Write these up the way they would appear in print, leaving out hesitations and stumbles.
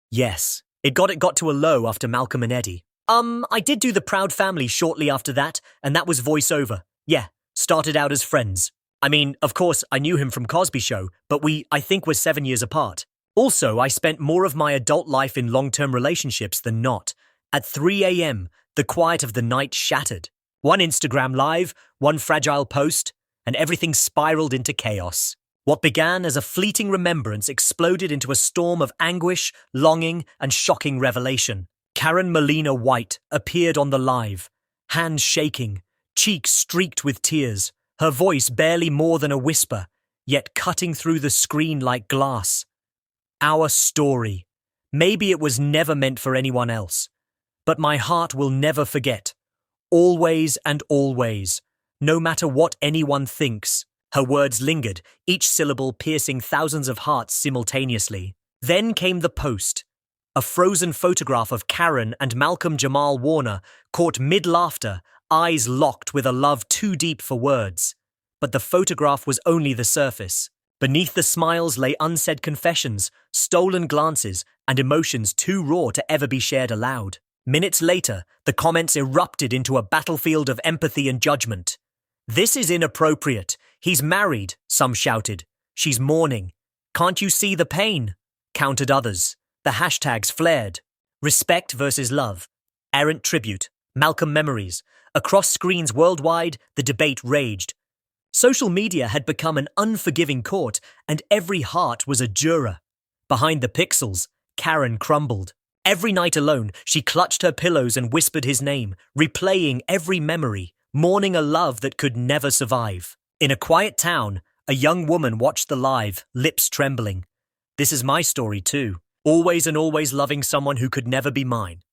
Yes, it got to a low after Malcolm and Eddie. I did do The Proud Family shortly after that, and that was voiceover. Yeah, started out as friends. I mean, of course, I knew him from Cosby Show, but I think, we're 7 years apart. Also, I spent more of my adult life in long-term relationships than not. At 3 a.m., the quiet of the night shattered. One Instagram live, one fragile post, and everything spiraled into chaos. What began as a fleeting remembrance exploded into a storm of anguish, longing, and shocking revelation. Karen Molina White appeared on the live, hands shaking, cheeks streaked with tears, her voice barely more than a whisper, yet cutting through the screen like glass. Our story. Maybe it was never meant for anyone else, but my heart will never forget. Always and always, no matter what anyone thinks. Her words lingered, each syllable piercing thousands of hearts simultaneously. Then came the post. A frozen photograph of Karen and Malcolm Jamal Warner caught mid-laughter, eyes locked with a love too deep for words. But the photograph was only the surface. Beneath the smiles lay unsaid confessions, stolen glances, and emotions too raw to ever be shared aloud. Minutes later, the comments erupted into a battlefield of empathy and judgment. "This is inappropriate. He's married," some shouted. "She's mourning. Can't you see the pain?" countered others. The hashtags flared. Respect versus love. Errant tribute. Malcolm memories. Across screens worldwide, the debate raged. Social media had become an unforgiving court, and every heart was a juror. Behind the pixels, Karen crumbled. Every night alone, she clutched her pillows and whispered his name, replaying every memory, mourning a love that could never survive. In a quiet town, a young woman watched the live, lips trembling. This is my story too. Always and always loving someone who could never be mine.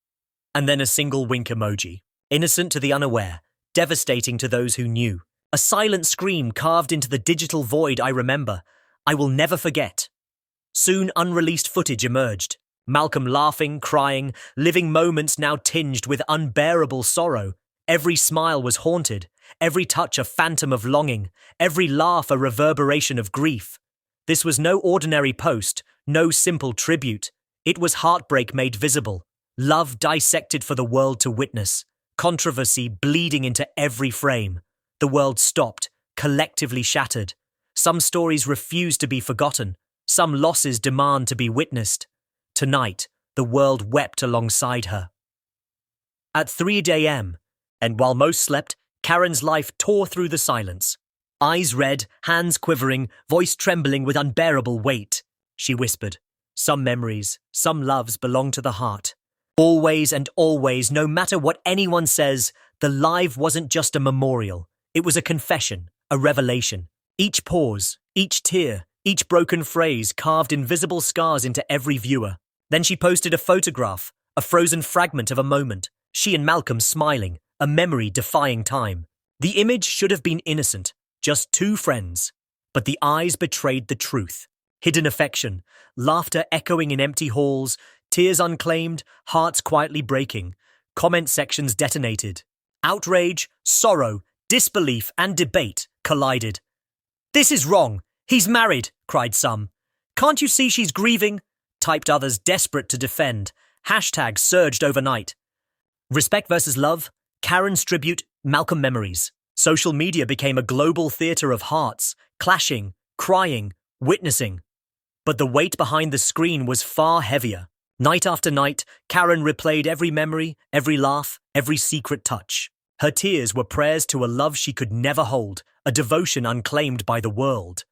And then a single wink emoji. Innocent to the unaware, devastating to those who knew. A silent scream carved into the digital void I remember. I will never forget. Soon unreleased footage emerged. Malcolm laughing, crying, living moments now tinged with unbearable sorrow. Every smile was haunted, every touch a phantom of longing, every laugh a reverberation of grief. This was no ordinary post, no simple tribute. It was heartbreak made visible, love dissected for the world to witness, controversy bleeding into every frame. The world stopped, collectively shattered. Some stories refuse to be forgotten, some losses demand to be witnessed. Tonight, the world wept alongside her. At 3 a.m., and while most slept, Karen's life tore through the silence. Eyes red, hands quivering, voice trembling with unbearable weight. She whispered, "Some memories, some loves belong to the heart. Always and always, no matter what anyone says, the live wasn't just a memorial. It was a confession, a revelation. Each pause, each tear, each broken phrase carved invisible scars into every viewer. Then she posted a photograph, a frozen fragment of a moment, she and Malcolm smiling, a memory defying time. The image should have been innocent, just two friends. But the eyes betrayed the truth. Hidden affection, laughter echoing in empty halls, tears unclaimed, hearts quietly breaking. Comment sections detonated. Outrage, sorrow, disbelief, and debate collided. "This is wrong. He's married," cried some. "Can't you see she's grieving?" typed others desperate to defend. Hashtags surged overnight. Respect versus love, Karen's tribute, Malcolm memories. Social media became a global theatre of hearts, clashing, crying, witnessing. But the weight behind the screen was far heavier. Night after night, Karen replayed every memory, every laugh, every secret touch. Her tears were prayers to a love she could never hold, a devotion unclaimed by the world.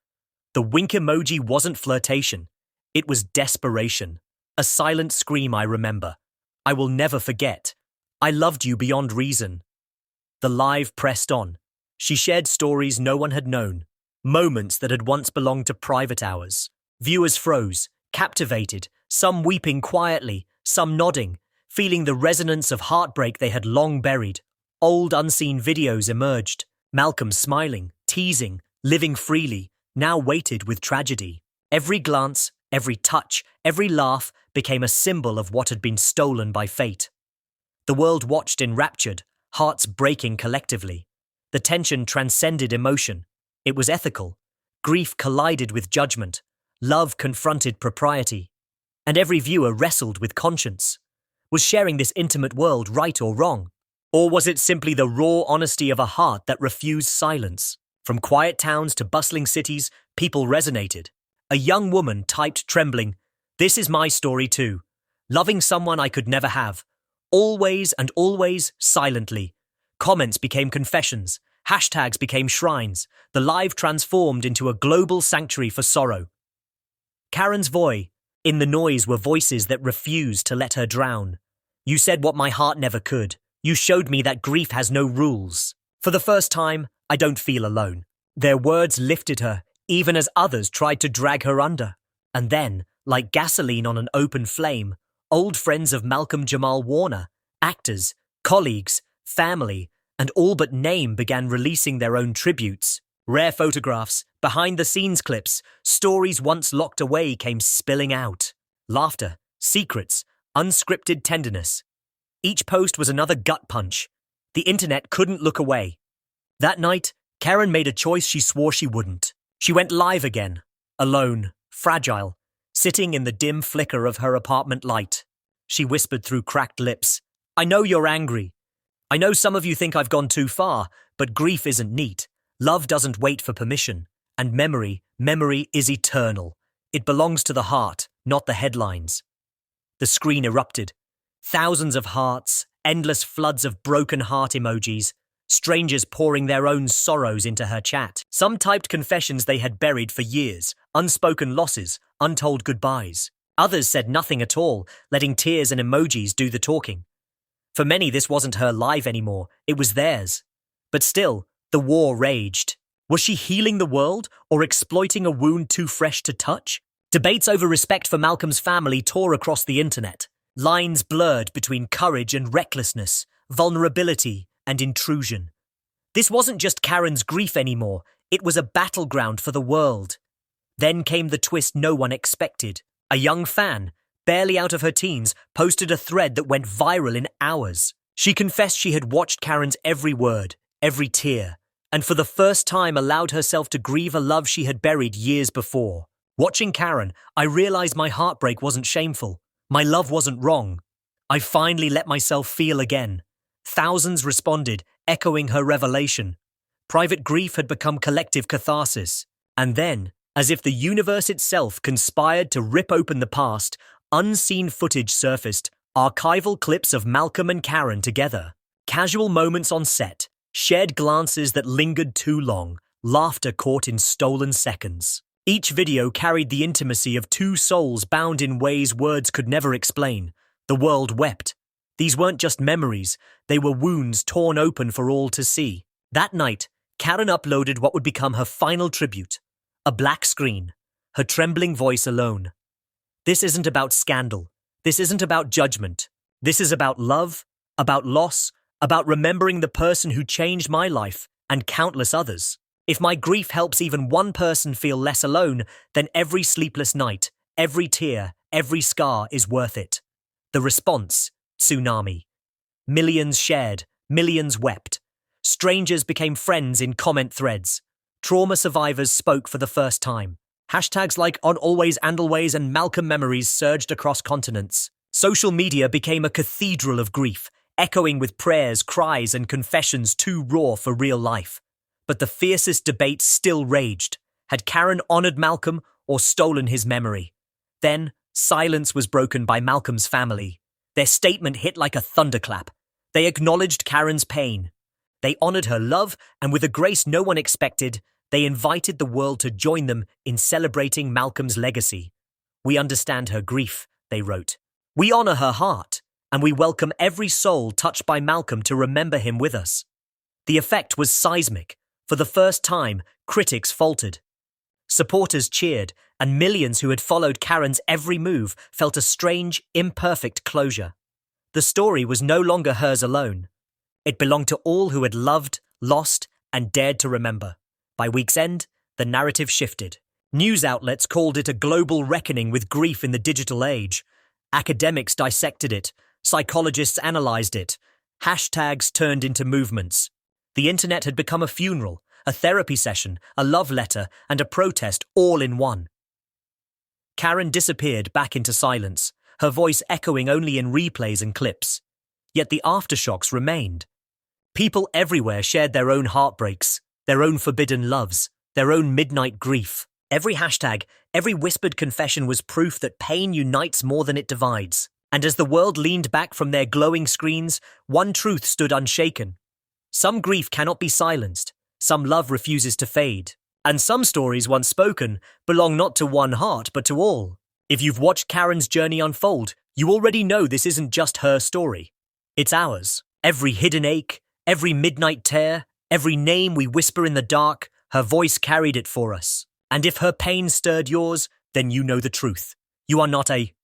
The wink emoji wasn't flirtation. It was desperation. A silent scream I remember. I will never forget. I loved you beyond reason. The live pressed on. She shared stories no one had known, moments that had once belonged to private hours. Viewers froze, captivated, some weeping quietly, some nodding, feeling the resonance of heartbreak they had long buried. Old unseen videos emerged. Malcolm smiling, teasing, living freely, now weighted with tragedy. Every glance, every touch, every laugh became a symbol of what had been stolen by fate. The world watched enraptured, hearts breaking collectively. The tension transcended emotion. It was ethical. Grief collided with judgment. Love confronted propriety. and every viewer wrestled with conscience. Was sharing this intimate world right or wrong? Or was it simply the raw honesty of a heart that refused silence? From quiet towns to bustling cities, people resonated. A young woman typed trembling, "This is my story too. Loving someone I could never have. Always and always, silently." Comments became confessions. Hashtags became shrines. The live transformed into a global sanctuary for sorrow. Karen's voice. In the noise were voices that refused to let her drown. "You said what my heart never could. You showed me that grief has no rules. For the first time, I don't feel alone." Their words lifted her, even as others tried to drag her under. And then, like gasoline on an open flame, old friends of Malcolm Jamal Warner, actors, colleagues, family, and all but name began releasing their own tributes. Rare photographs, behind-the-scenes clips, stories once locked away came spilling out. Laughter, secrets, unscripted tenderness. Each post was another gut punch. The internet couldn't look away. That night, Karen made a choice she swore she wouldn't. She went live again, alone, fragile, sitting in the dim flicker of her apartment light. She whispered through cracked lips, "I know you're angry. I know some of you think I've gone too far, but grief isn't neat. Love doesn't wait for permission. And memory is eternal. It belongs to the heart, not the headlines." The screen erupted. Thousands of hearts, endless floods of broken heart emojis, strangers pouring their own sorrows into her chat. Some typed confessions they had buried for years, unspoken losses, untold goodbyes. Others said nothing at all, letting tears and emojis do the talking. For many, this wasn't her life anymore, it was theirs. But still, the war raged. Was she healing the world or exploiting a wound too fresh to touch? Debates over respect for Malcolm's family tore across the internet. Lines blurred between courage and recklessness, vulnerability and intrusion. This wasn't just Karen's grief anymore, it was a battleground for the world. Then came the twist no one expected. A young fan, barely out of her teens, posted a thread that went viral in hours. She confessed she had watched Karen's every word, every tear, and for the first time allowed herself to grieve a love she had buried years before. Watching Karen, I realized my heartbreak wasn't shameful. My love wasn't wrong. I finally let myself feel again. Thousands responded, echoing her revelation. Private grief had become collective catharsis. And then, as if the universe itself conspired to rip open the past, unseen footage surfaced, archival clips of Malcolm and Karen together. Casual moments on set, shared glances that lingered too long, laughter caught in stolen seconds. Each video carried the intimacy of two souls bound in ways words could never explain. The world wept. These weren't just memories, they were wounds torn open for all to see. That night, Karen uploaded what would become her final tribute. A black screen, her trembling voice alone. This isn't about scandal. This isn't about judgment. This is about love, about loss, about remembering the person who changed my life and countless others. If my grief helps even one person feel less alone, then every sleepless night, every tear, every scar is worth it. The response, tsunami. Millions shared, millions wept. Strangers became friends in comment threads. Trauma survivors spoke for the first time. Hashtags like On Always and Always and Malcolm Memories surged across continents. Social media became a cathedral of grief, echoing with prayers, cries, and confessions too raw for real life. But the fiercest debate still raged. Had Karen honored Malcolm or stolen his memory? Then, silence was broken by Malcolm's family. Their statement hit like a thunderclap. They acknowledged Karen's pain. They honored her love, and with a grace no one expected, they invited the world to join them in celebrating Malcolm's legacy. "We understand her grief," they wrote. "We honor her heart, and we welcome every soul touched by Malcolm to remember him with us." The effect was seismic. For the first time, critics faltered. Supporters cheered, and millions who had followed Karen's every move felt a strange, imperfect closure. The story was no longer hers alone. It belonged to all who had loved, lost, and dared to remember. By week's end, the narrative shifted. News outlets called it a global reckoning with grief in the digital age. Academics dissected it. Psychologists analyzed it. Hashtags turned into movements. The internet had become a funeral, a therapy session, a love letter, and a protest all in one. Karen disappeared back into silence, her voice echoing only in replays and clips. Yet the aftershocks remained. People everywhere shared their own heartbreaks, their own forbidden loves, their own midnight grief. Every hashtag, every whispered confession was proof that pain unites more than it divides. And as the world leaned back from their glowing screens, one truth stood unshaken. Some grief cannot be silenced, some love refuses to fade, and some stories once spoken belong not to one heart but to all. If you've watched Karen's journey unfold, you already know this isn't just her story. It's ours. Every hidden ache, every midnight tear, every name we whisper in the dark, her voice carried it for us. And if her pain stirred yours, then you know the truth. You are not a